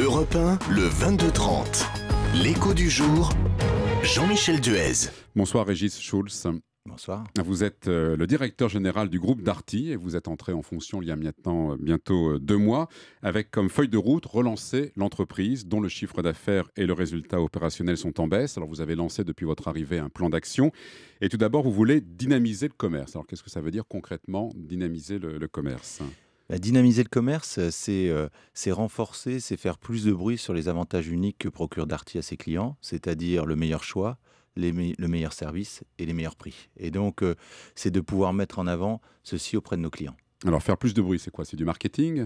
Europe 1, le 22-30. L'écho du jour, Jean-Michel Duez. Bonsoir Régis Schulz. Bonsoir. Vous êtes le directeur général du groupe Darty et vous êtes entré en fonction il y a maintenant bientôt 2 mois avec comme feuille de route relancer l'entreprise dont le chiffre d'affaires et le résultat opérationnel sont en baisse. Alors vous avez lancé depuis votre arrivée un plan d'action et tout d'abord vous voulez dynamiser le commerce. Alors qu'est-ce que ça veut dire concrètement dynamiser le commerce ? Dynamiser le commerce, c'est renforcer, c'est faire plus de bruit sur les avantages uniques que procure Darty à ses clients, c'est-à-dire le meilleur choix, le meilleur service et les meilleurs prix. Et donc, c'est de pouvoir mettre en avant ceci auprès de nos clients. Alors faire plus de bruit, c'est quoi ? C'est du marketing ?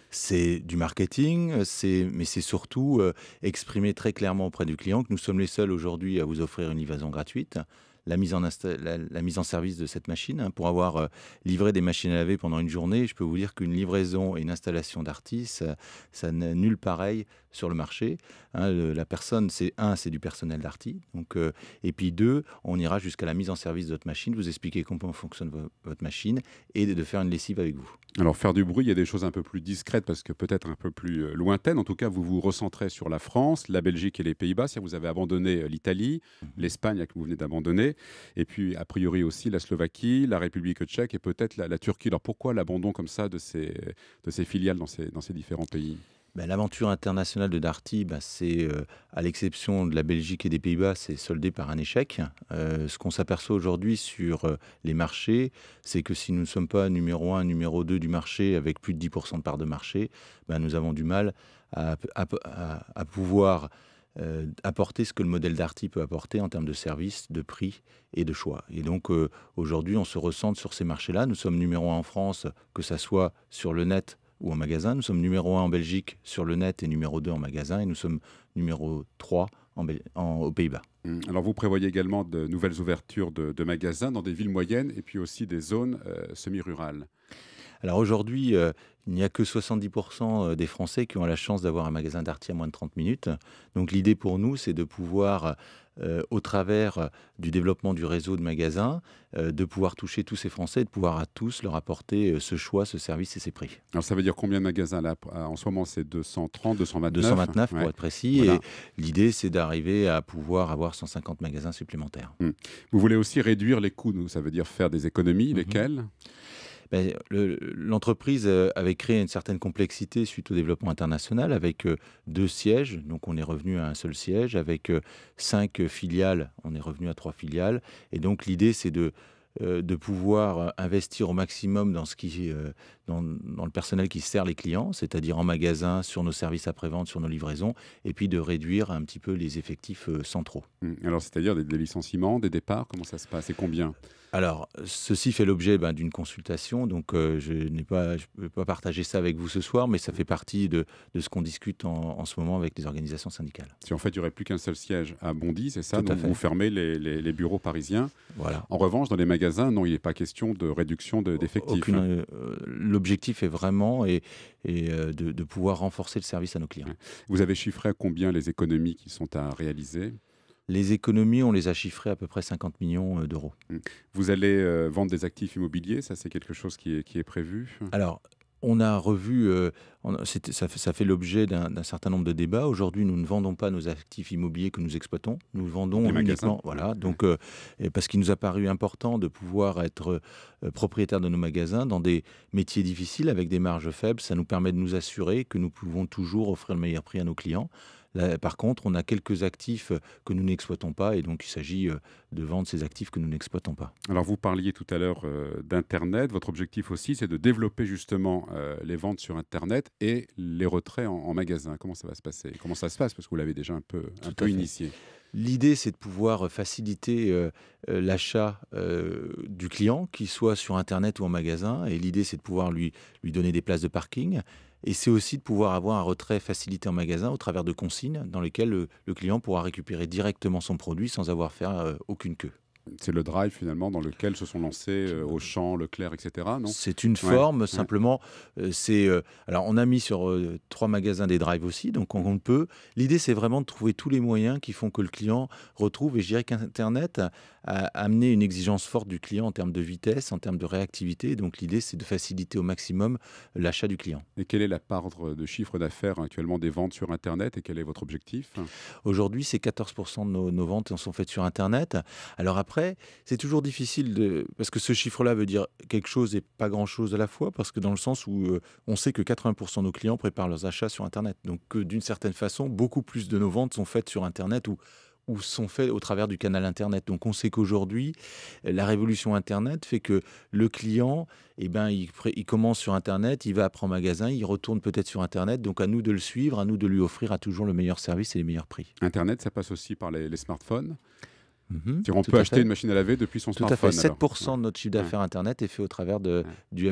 C'est du marketing, mais c'est surtout exprimer très clairement auprès du client que nous sommes les seuls aujourd'hui à vous offrir une livraison gratuite. La mise en service de cette machine. Pour avoir livré des machines à laver pendant une journée, je peux vous dire qu'une livraison et une installation Darty, ça n'a nul pareil sur le marché. La personne, c'est du personnel Darty. Donc, et puis 2, on ira jusqu'à la mise en service de votre machine, vous expliquer comment fonctionne votre machine et de faire une lessive avec vous. Alors faire du bruit, il y a des choses un peu plus discrètes parce que peut-être un peu plus lointaines. En tout cas, vous vous recentrez sur la France, la Belgique et les Pays-Bas. Si vous avez abandonné l'Italie, l'Espagne que vous venez d'abandonner, et puis a priori aussi la Slovaquie, la République tchèque et peut-être la Turquie. Alors pourquoi l'abandon comme ça de ces filiales dans ces différents pays ? L'aventure internationale de Darty, c'est, à l'exception de la Belgique et des Pays-Bas, c'est soldé par un échec. Ce qu'on s'aperçoit aujourd'hui sur les marchés, c'est que si nous ne sommes pas numéro 1, numéro 2 du marché, avec plus de 10% de part de marché, nous avons du mal à pouvoir apporter ce que le modèle Darty peut apporter en termes de service, de prix et de choix. Et donc aujourd'hui, on se recentre sur ces marchés-là. Nous sommes numéro 1 en France, que ça soit sur le net ou en magasin. Nous sommes numéro 1 en Belgique sur le net et numéro 2 en magasin. Et nous sommes numéro 3 aux Pays-Bas. Alors vous prévoyez également de nouvelles ouvertures de magasins dans des villes moyennes et puis aussi des zones semi-rurales. Alors aujourd'hui, il n'y a que 70% des Français qui ont la chance d'avoir un magasin Darty à moins de 30 minutes. Donc l'idée pour nous, c'est de pouvoir, au travers du développement du réseau de magasins, de pouvoir toucher tous ces Français et de pouvoir à tous leur apporter ce choix, ce service et ces prix. Alors ça veut dire combien de magasins là ? En ce moment, c'est 230, 229 229 pour ouais. être précis. Voilà. Et l'idée, c'est d'arriver à pouvoir avoir 150 magasins supplémentaires. Vous voulez aussi réduire les coûts, ça veut dire faire des économies, lesquelles ? L'entreprise avait créé une certaine complexité suite au développement international avec 2 sièges, donc on est revenu à un seul siège, avec 5 filiales, on est revenu à 3 filiales. Et donc l'idée, c'est de pouvoir investir au maximum dans le personnel qui sert les clients, c'est-à-dire en magasin, sur nos services après-vente, sur nos livraisons, et puis de réduire un petit peu les effectifs centraux. Alors, c'est-à-dire des licenciements, des départs, comment ça se passe et combien ? Alors, ceci fait l'objet d'une consultation, donc je ne peux pas partager ça avec vous ce soir, mais ça fait partie de ce qu'on discute en ce moment avec les organisations syndicales. Si en fait, il n'y aurait plus qu'un seul siège à Bondy, c'est ça ? Tout à Donc fait. vous fermez les bureaux parisiens. Voilà. En revanche, dans les magasins, non, il n'est pas question de réduction d'effectifs. L'objectif est vraiment de pouvoir renforcer le service à nos clients. Vous avez chiffré à combien les économies qui sont à réaliser ? Les économies, on les a chiffrées à peu près 50 millions d'euros. Vous allez vendre des actifs immobiliers, ça c'est quelque chose qui est prévu ? Alors, on a revu, ça fait l'objet d'un certain nombre de débats. Aujourd'hui, nous ne vendons pas nos actifs immobiliers que nous exploitons. Nous vendons uniquement, donc, parce qu'il nous a paru important de pouvoir être propriétaire de nos magasins dans des métiers difficiles avec des marges faibles. Ça nous permet de nous assurer que nous pouvons toujours offrir le meilleur prix à nos clients. Là, par contre, on a quelques actifs que nous n'exploitons pas et donc il s'agit de vendre ces actifs que nous n'exploitons pas. Alors vous parliez tout à l'heure d'Internet. Votre objectif aussi, c'est de développer justement les ventes sur Internet et les retraits en magasin. Comment ça va se passer ? Comment ça se passe ? Parce que vous l'avez déjà un peu initié. L'idée, c'est de pouvoir faciliter l'achat du client, qu'il soit sur Internet ou en magasin. Et l'idée, c'est de pouvoir lui donner des places de parking. Et c'est aussi de pouvoir avoir un retrait facilité en magasin au travers de consignes dans lesquelles le client pourra récupérer directement son produit sans avoir à faire aucune queue. C'est le drive finalement dans lequel se sont lancés Auchan, Leclerc, etc. Non? C'est une forme, simplement. Alors, on a mis sur 3 magasins des drives aussi, donc on peut. L'idée, c'est vraiment de trouver tous les moyens qui font que le client retrouve. Et je dirais qu'Internet a amené une exigence forte du client en termes de vitesse, en termes de réactivité. Donc, l'idée, c'est de faciliter au maximum l'achat du client. Et quelle est la part de chiffre d'affaires actuellement des ventes sur Internet et quel est votre objectif? Aujourd'hui, c'est 14% de nos ventes sont faites sur Internet. Alors après, c'est toujours difficile parce que ce chiffre-là veut dire quelque chose et pas grand-chose à la fois, parce que dans le sens où on sait que 80% de nos clients préparent leurs achats sur Internet. Donc, d'une certaine façon, beaucoup plus de nos ventes sont faites sur Internet ou sont faites au travers du canal Internet. Donc, on sait qu'aujourd'hui, la révolution Internet fait que le client, il commence sur Internet, il va après en magasin, il retourne peut-être sur Internet. Donc, à nous de le suivre, à nous de lui offrir à toujours le meilleur service et les meilleurs prix. Internet, ça passe aussi par les smartphones. On peut acheter une machine à laver depuis son smartphone. Tout à fait. 7% de notre chiffre d'affaires Internet est fait au travers du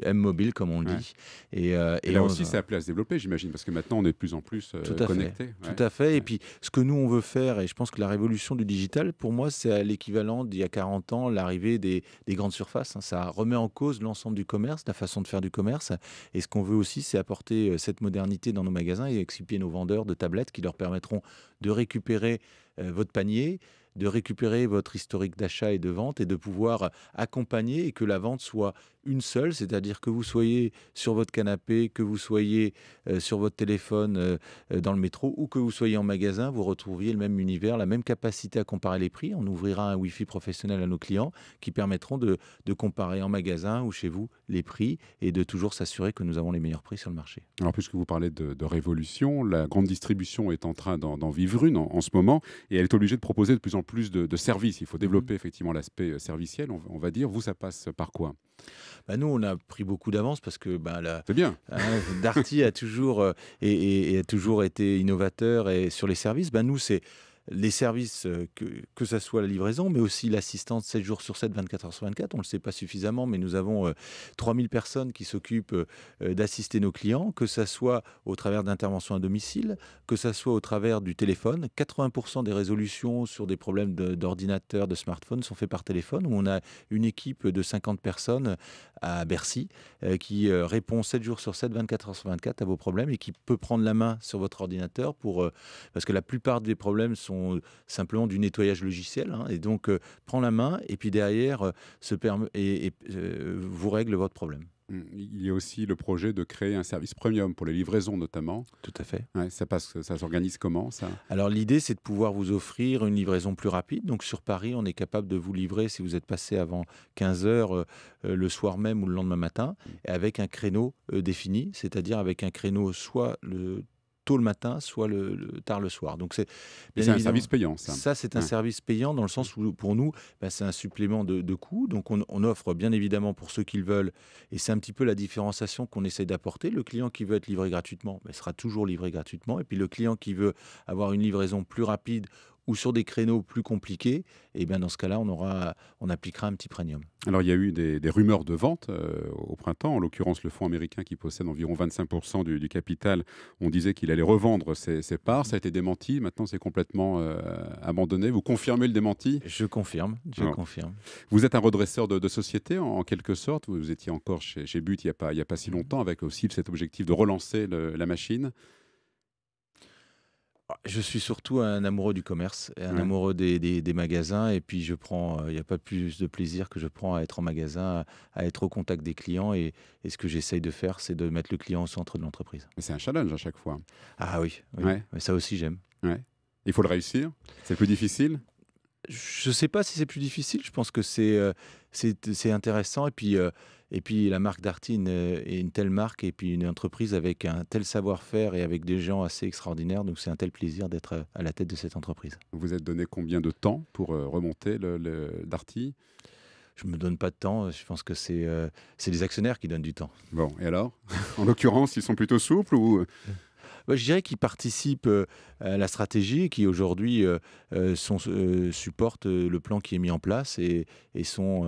M-Mobile, comme on le dit. Et là aussi, c'est appelé à se développer, j'imagine, parce que maintenant, on est de plus en plus connectés. Tout à fait. Et puis, ce que nous, on veut faire, et je pense que la révolution du digital, pour moi, c'est l'équivalent d'il y a 40 ans, l'arrivée des grandes surfaces. Ça remet en cause l'ensemble du commerce, la façon de faire du commerce. Et ce qu'on veut aussi, c'est apporter cette modernité dans nos magasins et équiper nos vendeurs de tablettes qui leur permettront de récupérer votre panier, de récupérer votre historique d'achat et de vente et de pouvoir accompagner et que la vente soit une seule, c'est-à-dire que vous soyez sur votre canapé, que vous soyez sur votre téléphone dans le métro ou que vous soyez en magasin, vous retrouviez le même univers, la même capacité à comparer les prix. On ouvrira un Wi-Fi professionnel à nos clients qui permettront de comparer en magasin ou chez vous les prix et de toujours s'assurer que nous avons les meilleurs prix sur le marché. Alors, puisque vous parlez de révolution, la grande distribution est en train d'en vivre une en ce moment et elle est obligée de proposer de plus en plus de services. Il faut développer effectivement l'aspect serviciel, on va dire. Vous, ça passe par quoi? Nous, on a pris beaucoup d'avance parce que c'est bien. Darty a toujours, a toujours été innovateur et sur les services. Nous, c'est les services, que ça soit la livraison, mais aussi l'assistance 7 jours sur 7, 24 heures sur 24. On ne le sait pas suffisamment, mais nous avons 3000 personnes qui s'occupent d'assister nos clients, que ça soit au travers d'interventions à domicile, que ça soit au travers du téléphone. 80% des résolutions sur des problèmes d'ordinateur, de smartphone sont faits par téléphone, où on a une équipe de 50 personnes à Bercy qui répond 7 jours sur 7, 24 heures sur 24 à vos problèmes et qui peut prendre la main sur votre ordinateur parce que la plupart des problèmes sont simplement du nettoyage logiciel et donc prend la main et puis derrière vous règle votre problème. Il y a aussi le projet de créer un service premium pour les livraisons notamment. Tout à fait. Ça s'organise comment ça? Alors l'idée, c'est de pouvoir vous offrir une livraison plus rapide. Donc sur Paris, on est capable de vous livrer si vous êtes passé avant 15 heures le soir même ou le lendemain matin, avec un créneau défini, c'est-à-dire avec un créneau soit tôt le matin, soit tard le soir. Donc c'est un service payant, ça. Ça, c'est un service payant dans le sens où, pour nous, c'est un supplément de coût. Donc on offre bien évidemment pour ceux qui le veulent, et c'est un petit peu la différenciation qu'on essaie d'apporter. Le client qui veut être livré gratuitement sera toujours livré gratuitement. Et puis le client qui veut avoir une livraison plus rapide ou sur des créneaux plus compliqués, dans ce cas-là, on appliquera un petit premium. Alors, il y a eu des rumeurs de vente au printemps. En l'occurrence, le fonds américain qui possède environ 25% du capital, on disait qu'il allait revendre ses parts. Ça a été démenti. Maintenant, c'est complètement abandonné. Vous confirmez le démenti? Je confirme. Confirme. Vous êtes un redresseur de société, en quelque sorte. Vous étiez encore chez But il n'y a pas si longtemps, avec aussi cet objectif de relancer la machine. Je suis surtout un amoureux du commerce, un amoureux des magasins. Et puis, il n'y a pas plus de plaisir que je prends à être en magasin, à être au contact des clients. Et ce que j'essaye de faire, c'est de mettre le client au centre de l'entreprise. Mais c'est un challenge à chaque fois. Ah oui. Mais ça aussi, j'aime. Il faut le réussir. C'est plus difficile? Je ne sais pas si c'est plus difficile. Je pense que c'est intéressant. Et puis la marque Darty est une telle marque et puis une entreprise avec un tel savoir-faire et avec des gens assez extraordinaires. Donc c'est un tel plaisir d'être à la tête de cette entreprise. Vous êtes donné combien de temps pour remonter le Darty? Je ne me donne pas de temps. Je pense que c'est les actionnaires qui donnent du temps. Bon, et alors? En l'occurrence, ils sont plutôt souples ou... Je dirais qu'ils participent à la stratégie et qui aujourd'hui supportent le plan qui est mis en place et sont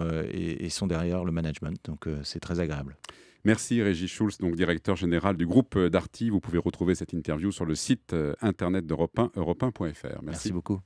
derrière le management. Donc c'est très agréable. Merci Régis Schulz, donc directeur général du groupe Darty. Vous pouvez retrouver cette interview sur le site internet d'Europe 1, europe1.fr. Merci beaucoup.